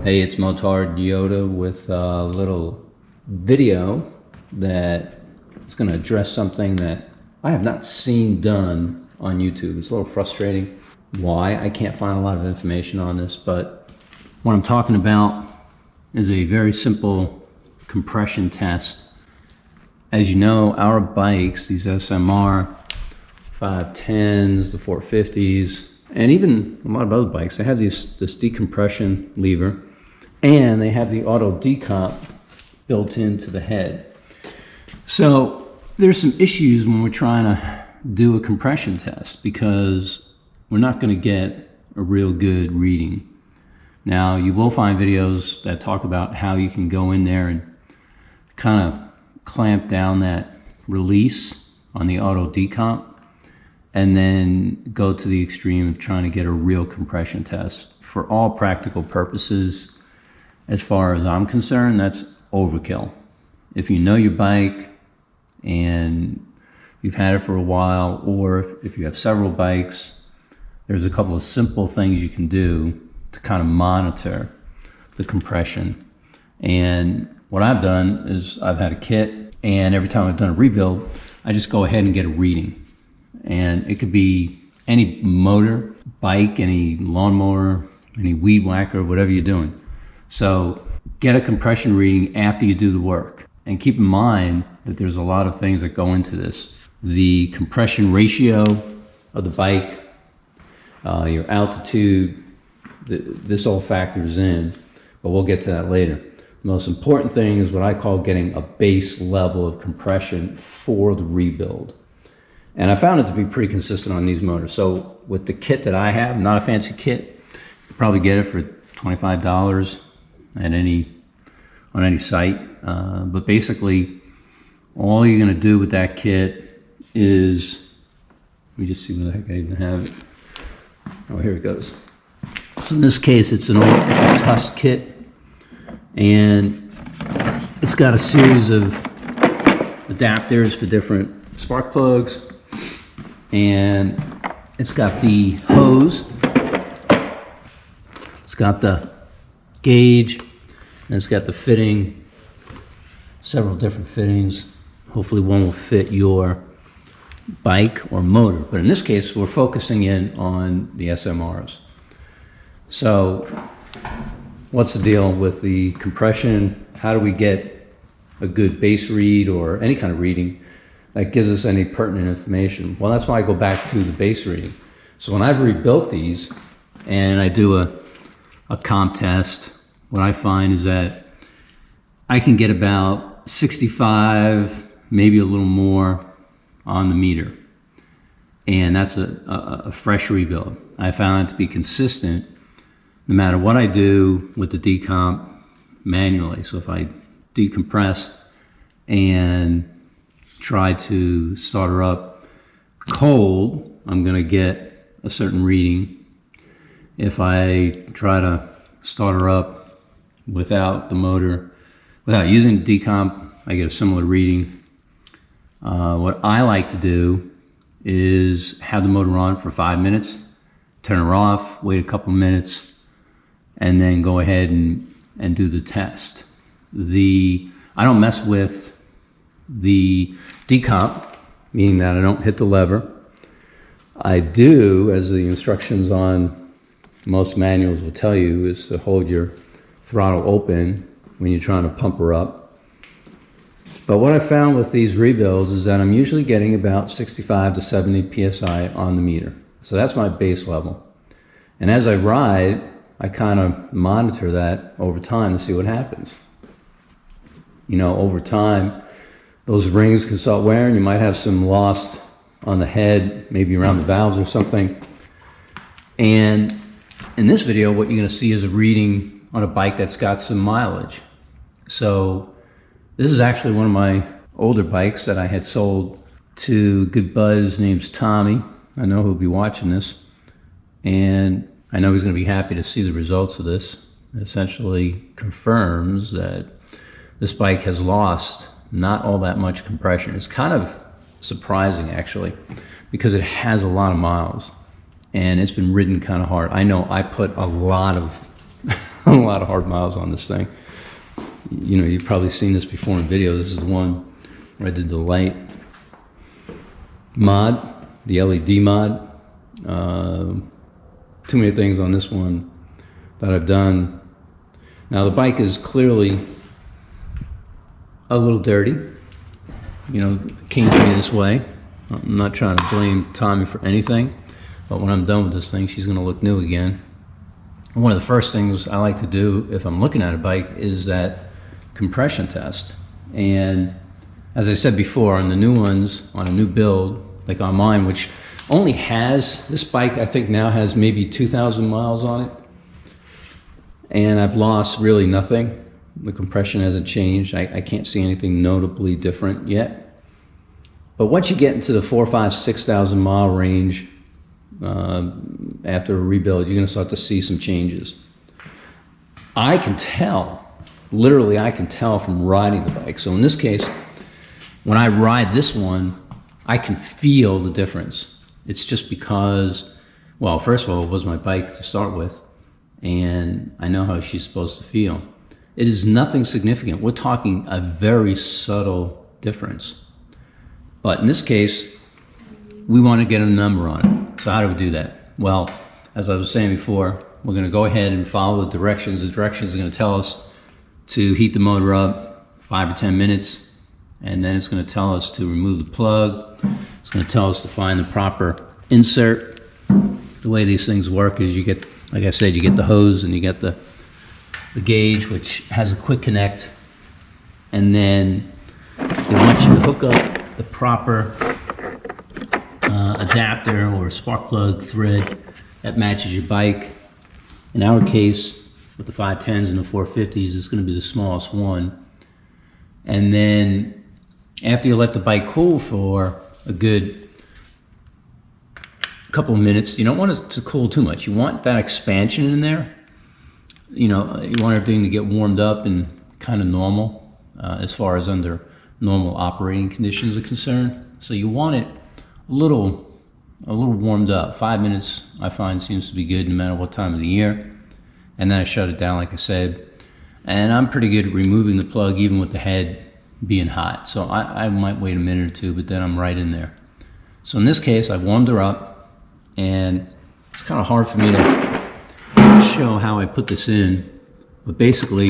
Hey, it's MOTARDYODA with a little video that is going to address something that I have not seen done on YouTube. It's a little frustrating why I can't find a lot of information on this, but what I'm talking about is a very simple compression test. As you know, our bikes, these SMR510s, the 450s, and even a lot of other bikes, they have this decompression lever, and they have the auto decomp built into the head. So there's some issues when we're trying to do a compression test because we're not going to get a real good reading. Now, you will find videos that talk about how you can go in there and kind of clamp down that release on the auto decomp and then go to the extreme of trying to get a real compression test. For all practical purposes, as far as I'm concerned, that's overkill. If you know your bike and you've had it for a while, or if you have several bikes, there's a couple of simple things you can do to kind of monitor the compression. And what I've done is I've had a kit, and every time I've done a rebuild, I just go ahead and get a reading. And it could be any motor, bike, any lawnmower, any weed whacker, whatever you're doing. So get a compression reading after you do the work. And keep in mind that there's a lot of things that go into this. The compression ratio of the bike, your altitude, this all factors in, but we'll get to that later. The most important thing is what I call getting a base level of compression for the rebuild. And I found it to be pretty consistent on these motors. So with the kit that I have, not a fancy kit, you can probably get it for $25 at on any site. But basically, all you're going to do with that kit is, let me just see where the heck I even have it. Oh, here it goes. So in this case, it's an old Tusk kit, and it's got a series of adapters for different spark plugs, and it's got the hose, it's got the gauge, and it's got the fitting, several different fittings. Hopefully one will fit your bike or motor, but in this case we're focusing in on the SMRs. So what's the deal with the compression? How do we get a good base read or any kind of reading that gives us any pertinent information? Well, that's why I go back to the base reading. So when I've rebuilt these and I do a comp test, what I find is that I can get about 65, maybe a little more on the meter. And that's a fresh rebuild. I found it to be consistent no matter what I do with the decomp manually. So if I decompress and try to start her up cold, I'm going to get a certain reading. If I try to start her up without the motor, without using the decomp, I get a similar reading. What I like to do is have the motor on for 5 minutes, turn her off, wait a couple minutes, and then go ahead and do the test. I don't mess with the decomp, meaning that I don't hit the lever. I do, as the instructions on most manuals will tell you, is to hold your throttle open when you're trying to pump her up. But what I found with these rebuilds is that I'm usually getting about 65 to 70 PSI on the meter. So that's my base level. And as I ride, I kind of monitor that over time to see what happens. You know, over time, those rings can start wearing. You might have some loss on the head, maybe around the valves or something. And in this video, what you're going to see is a reading on a bike that's got some mileage. So this is actually one of my older bikes that I had sold to a good bud. His name's Tommy. I know he'll be watching this. And I know he's going to be happy to see the results of this. It essentially confirms that this bike has lost not all that much compression. It's kind of surprising, actually, because it has a lot of miles and it's been ridden kind of hard. I know I put a lot of a lot of hard miles on this thing. You know, you've probably seen this before in videos. This is the one where I did the light mod, the LED mod. Too many things on this one that I've done. Now the bike is clearly a little dirty. You know, it came to me this way. I'm not trying to blame Tommy for anything, but when I'm done with this thing, she's gonna look new again. And one of the first things I like to do if I'm looking at a bike is that compression test. And as I said before, on the new ones, on a new build, like on mine, which only has, this bike I think now has maybe 2,000 miles on it, and I've lost really nothing. The compression hasn't changed. I can't see anything notably different yet. But once you get into the 4,000, 5,000, 6,000 mile range, after a rebuild, you're gonna start to see some changes. I can tell, literally I can tell from riding the bike. So in this case, when I ride this one, I can feel the difference. It's just because, well, first of all, it was my bike to start with, and I know how she's supposed to feel. It is nothing significant. We're talking a very subtle difference. But in this case, we want to get a number on it. So how do we do that? Well, as I was saying before, we're going to go ahead and follow the directions. The directions are going to tell us to heat the motor up 5 or 10 minutes, and then it's going to tell us to remove the plug. It's going to tell us to find the proper insert. The way these things work is you get, like I said, you get the hose and you get the gauge, which has a quick connect, and then they want you to hook up the proper adapter or spark plug thread that matches your bike. In our case, with the 510s and the 450s, it's going to be the smallest one. And then after you let the bike cool for a good couple of minutes, you don't want it to cool too much. You want that expansion in there. You know, you want everything to get warmed up and kind of normal as far as under normal operating conditions are concerned. So you want it a little warmed up. 5 minutes I find seems to be good no matter what time of the year. And then I shut it down, like I said. And I'm pretty good at removing the plug even with the head being hot. So I might wait a minute or two, but then I'm right in there. So in this case, I warmed her up, and it's kind of hard for me to show how I put this in. But basically,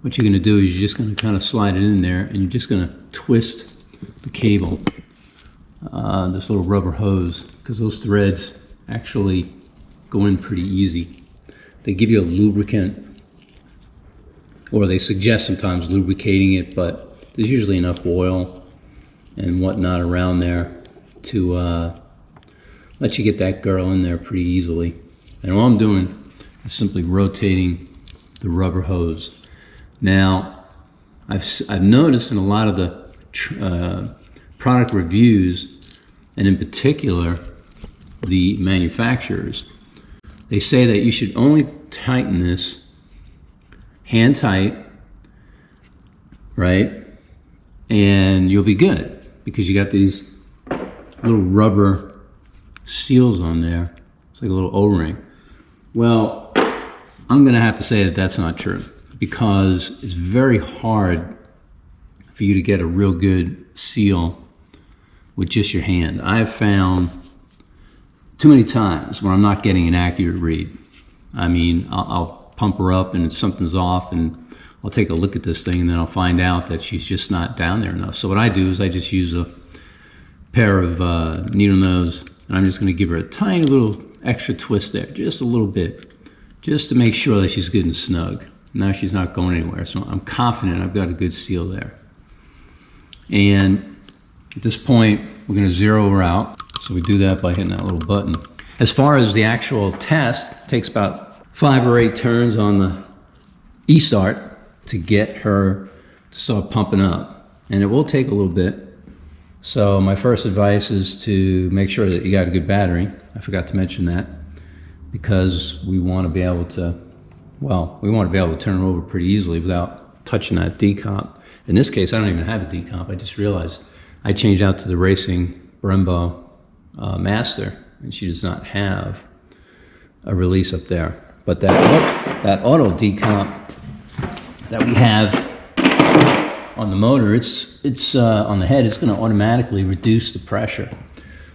what you're going to do is you're just going to kind of slide it in there, and you're just going to twist the cable, this little rubber hose, because those threads actually go in pretty easy. They give you a lubricant, or they suggest sometimes lubricating it, but there's usually enough oil and whatnot around there to let you get that girl in there pretty easily. And all I'm doing is simply rotating the rubber hose. Now, I've noticed in a lot of the product reviews, and in particular the manufacturers, they say that you should only tighten this hand tight, right? And you'll be good, because you got these little rubber seals on there. It's like a little O-ring. Well, I'm gonna have to say that that's not true, because it's very hard for you to get a real good seal with just your hand. I've found too many times where I'm not getting an accurate read. I mean, I'll pump her up and something's off, and I'll take a look at this thing, and then I'll find out that she's just not down there enough. So what I do is I just use a pair of needle nose, and I'm just gonna give her a tiny little extra twist there, just a little bit, just to make sure that she's good and snug. Now she's not going anywhere, so I'm confident I've got a good seal there. And at this point, we're gonna zero her out. So we do that by hitting that little button. As far as the actual test, it takes about 5 or 8 turns on the e-start to get her to start pumping up. And it will take a little bit. So my first advice is to make sure that you got a good battery. I forgot to mention that, because we want to be able to, well, we want to be able to turn her over pretty easily without touching that decomp. In this case, I don't even have a decomp. I just realized I changed out to the Racing Brembo Master, and she does not have a release up there. But that auto decomp that we have on the motor, it's on the head, it's going to automatically reduce the pressure.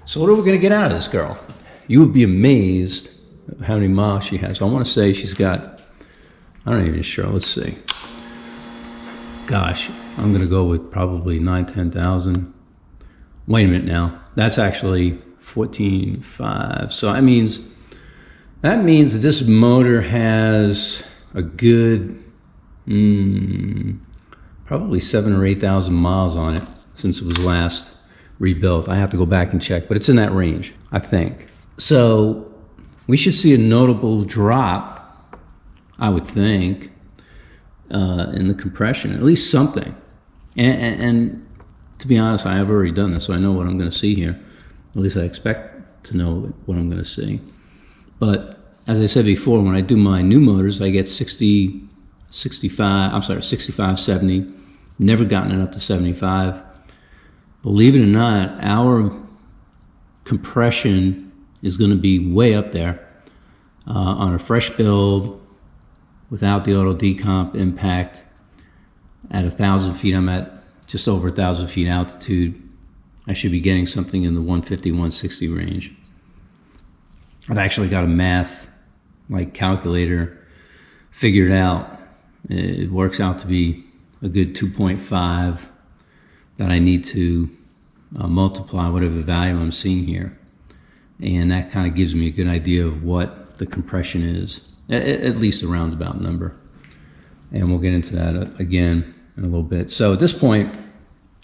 So what are we going to get out of this girl? You would be amazed at how many miles she has. I want to say she's got, I'm not even sure, let's see. Gosh, I'm going to go with probably 10,000. Wait a minute now. That's actually 14.5. So that means that this motor has a good probably 7,000 or 8,000 miles on it since it was last rebuilt. I have to go back and check, but it's in that range, I think. So we should see a notable drop, I would think, in the compression, at least something. And to be honest, I have already done this, so I know what I'm going to see here. At least I expect to know what I'm going to see. But as I said before, when I do my new motors, I get 65, 70. Never gotten it up to 75. Believe it or not, our compression is going to be way up there on a fresh build without the auto decomp impact. At 1,000 feet, I'm at just over 1,000 feet altitude. I should be getting something in the 150, 160 range. I've actually got a math calculator figured out. It works out to be a good 2.5 that I need to multiply whatever value I'm seeing here. And that kind of gives me a good idea of what the compression is, at least a roundabout number. And we'll get into that again in a little bit. So at this point,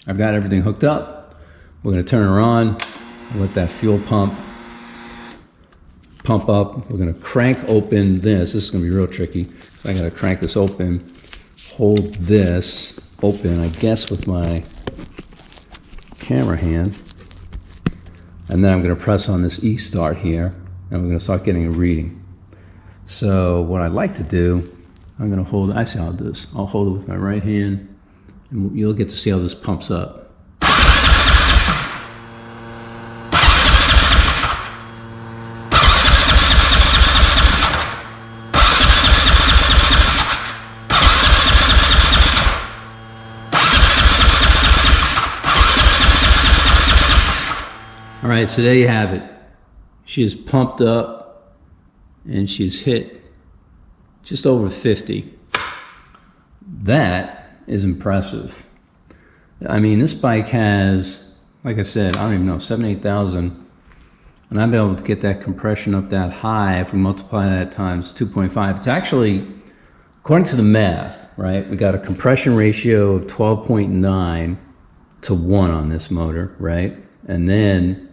I've got everything hooked up. We're going to turn her on, let that fuel pump up. We're going to crank open this. This is going to be real tricky. So I got to crank this open, hold this open, I guess, with my camera hand. And then I'm going to press on this E-start here, and we're going to start getting a reading. So what I'd like to do, I'm going to hold, I see how I'll do this. I'll hold it with my right hand, and you'll get to see how this pumps up. All right, so there you have it. She is pumped up and she's hit just over 50. That is impressive. I mean, this bike has, like I said, I don't even know, 7,000, 8,000. And I'm able to get that compression up that high. If we multiply that times 2.5, it's actually, according to the math, right? We got a compression ratio of 12.9 to 1 on this motor, right? And then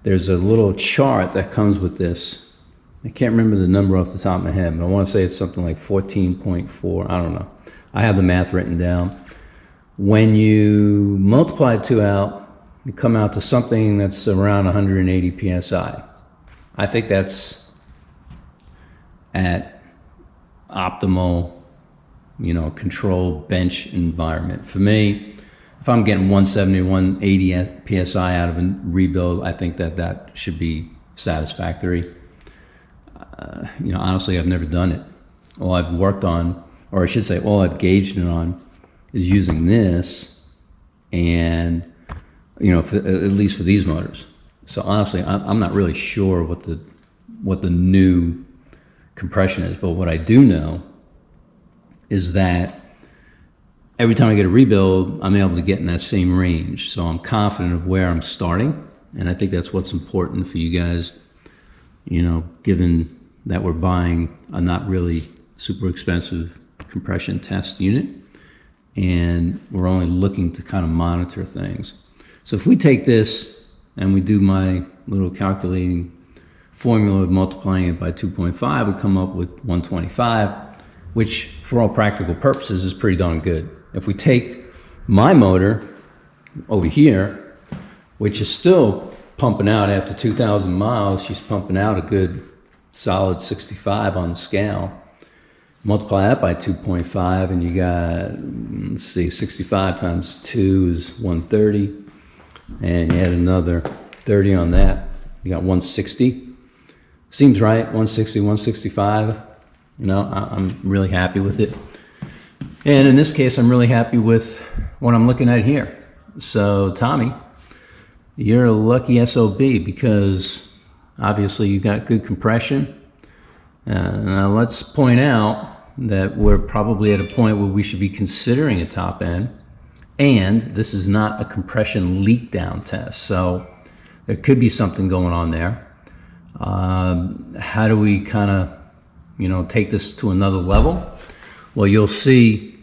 there's a little chart that comes with this. I can't remember the number off the top of my head, but I want to say it's something like 14.4. I don't know. I have the math written down. When you multiply the two out, you come out to something that's around 180 psi. I think that's at optimal, controlled bench environment. For me, if I'm getting 170, 180 psi out of a rebuild, I think that should be satisfactory. Honestly, I've never done it. All I've worked on, or I should say, all I've gauged it on, is using this, and at least for these motors. So honestly, I'm not really sure what the new compression is, but what I do know is that every time I get a rebuild, I'm able to get in that same range. So I'm confident of where I'm starting. And I think that's what's important for you guys, given that we're buying a not really super expensive compression test unit. And we're only looking to kind of monitor things. So if we take this and we do my little calculating formula of multiplying it by 2.5, we come up with 125, which for all practical purposes is pretty darn good. If we take my motor over here, which is still pumping out after 2,000 miles, she's pumping out a good solid 65 on the scale. Multiply that by 2.5 and you got, let's see, 65 times 2 is 130. And you add another 30 on that, you got 160. Seems right, 160, 165. You know, I'm really happy with it. And in this case, I'm really happy with what I'm looking at here. So Tommy, you're a lucky SOB because obviously you got good compression. Now let's point out that we're probably at a point where we should be considering a top end, and this is not a compression leak down test, so there could be something going on there. How do we kind of, you know, take this to another level? Well, you'll see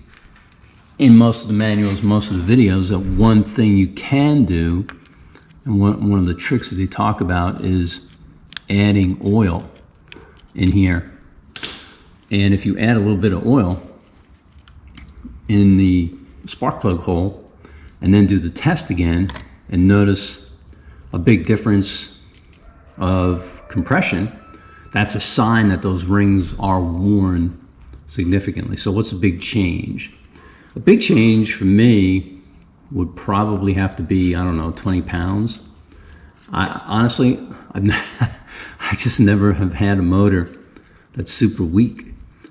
in most of the manuals, most of the videos, that one thing you can do, and one of the tricks that they talk about is adding oil in here. And if you add a little bit of oil in the spark plug hole and then do the test again and notice a big difference of compression, that's a sign that those rings are worn significantly. So what's a big change? A big change for me would probably have to be, I don't know, 20 pounds. Honestly, I just never have had a motor that's super weak.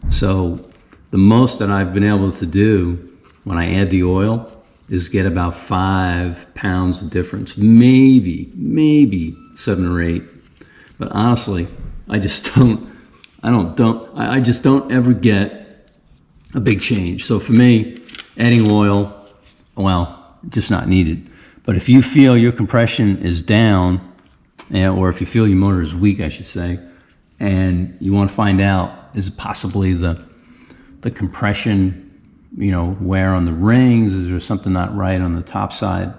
So the most that I've been able to do when I add the oil is get about 5 pounds of difference, maybe 7 or 8. But honestly, I just don't ever get a big change. So for me, adding oil, well, just not needed. But if you feel your compression is down, or if you feel your motor is weak, I should say, and you want to find out, is it possibly the compression, you know, wear on the rings? Is there something not right on the top side?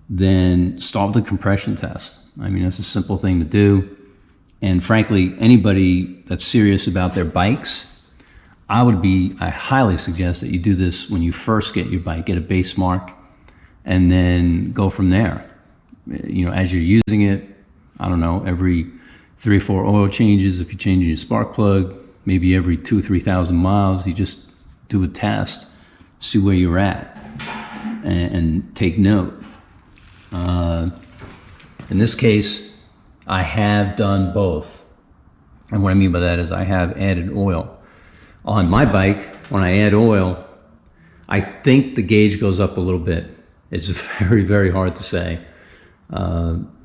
Then start the compression test. I mean, it's a simple thing to do. And frankly, anybody that's serious about their bikes, I highly suggest that you do this when you first get your bike, get a base mark, and then go from there. You know, as you're using it, I don't know, every 3 or 4 oil changes, if you're changing your spark plug, maybe every 2,000 or 3,000 miles, you just do a test, see where you're at, and take note. In this case, I have done both. And what I mean by that is I have added oil. On my bike, when I add oil, I think the gauge goes up a little bit. It's very, very hard to say.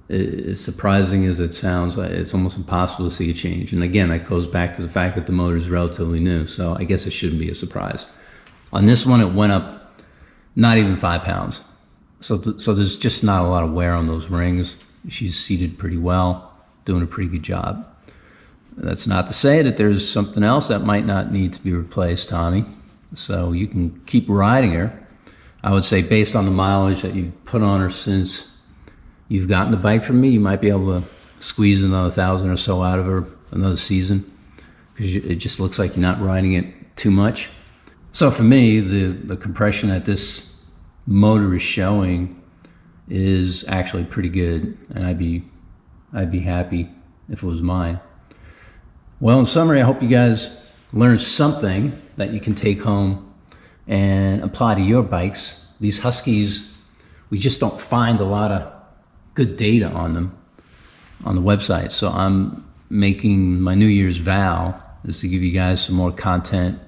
As surprising as it sounds, it's almost impossible to see a change. And again, that goes back to the fact that the motor is relatively new, so I guess it shouldn't be a surprise. On this one, it went up not even 5 pounds. So there's just not a lot of wear on those rings. She's seated pretty well, doing a pretty good job. That's not to say that there's something else that might not need to be replaced, Tommy. So you can keep riding her. I would say based on the mileage that you've put on her since you've gotten the bike from me, you might be able to squeeze another 1,000 or so out of her another season, because it just looks like you're not riding it too much. So for me, the compression that this motor is showing is actually pretty good, and I'd be happy if it was mine. Well, in summary, I hope you guys learned something that you can take home and apply to your bikes. These Huskies, we just don't find a lot of good data on them on the website. So I'm making my New Year's vow is to give you guys some more content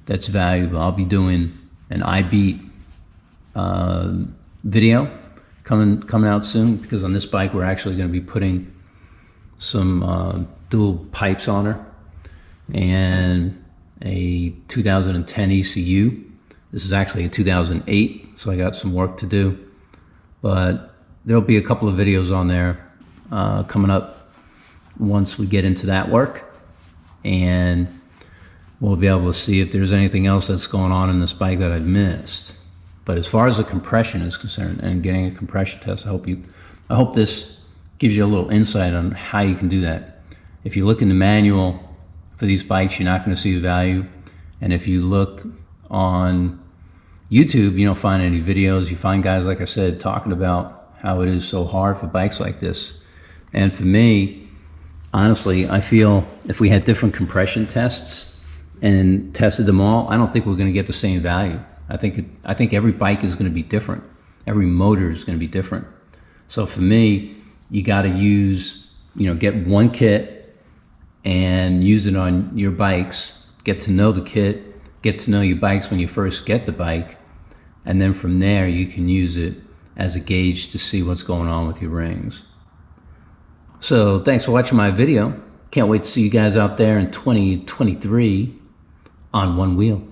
that's valuable. I'll be doing an iBeat video coming out soon, because on this bike we're actually going to be putting some dual pipes on her and a 2010 ECU. This is actually a 2008, so I got some work to do, but there'll be a couple of videos on there coming up once we get into that work, and we'll be able to see if there's anything else that's going on in this bike that I've missed. But as far as the compression is concerned and getting a compression test, I hope this gives you a little insight on how you can do that. If you look in the manual for these bikes, you're not going to see the value. And if you look on YouTube, you don't find any videos. You find guys, like I said, talking about how it is so hard for bikes like this. And for me, honestly, I feel if we had different compression tests and tested them all, I don't think we're going to get the same value. I think every bike is going to be different. Every motor is going to be different. So for me, you got to use, get one kit and use it on your bikes. Get to know the kit, get to know your bikes when you first get the bike, and then from there you can use it as a gauge to see what's going on with your rings. So thanks for watching my video. Can't wait to see you guys out there in 2023 on one wheel.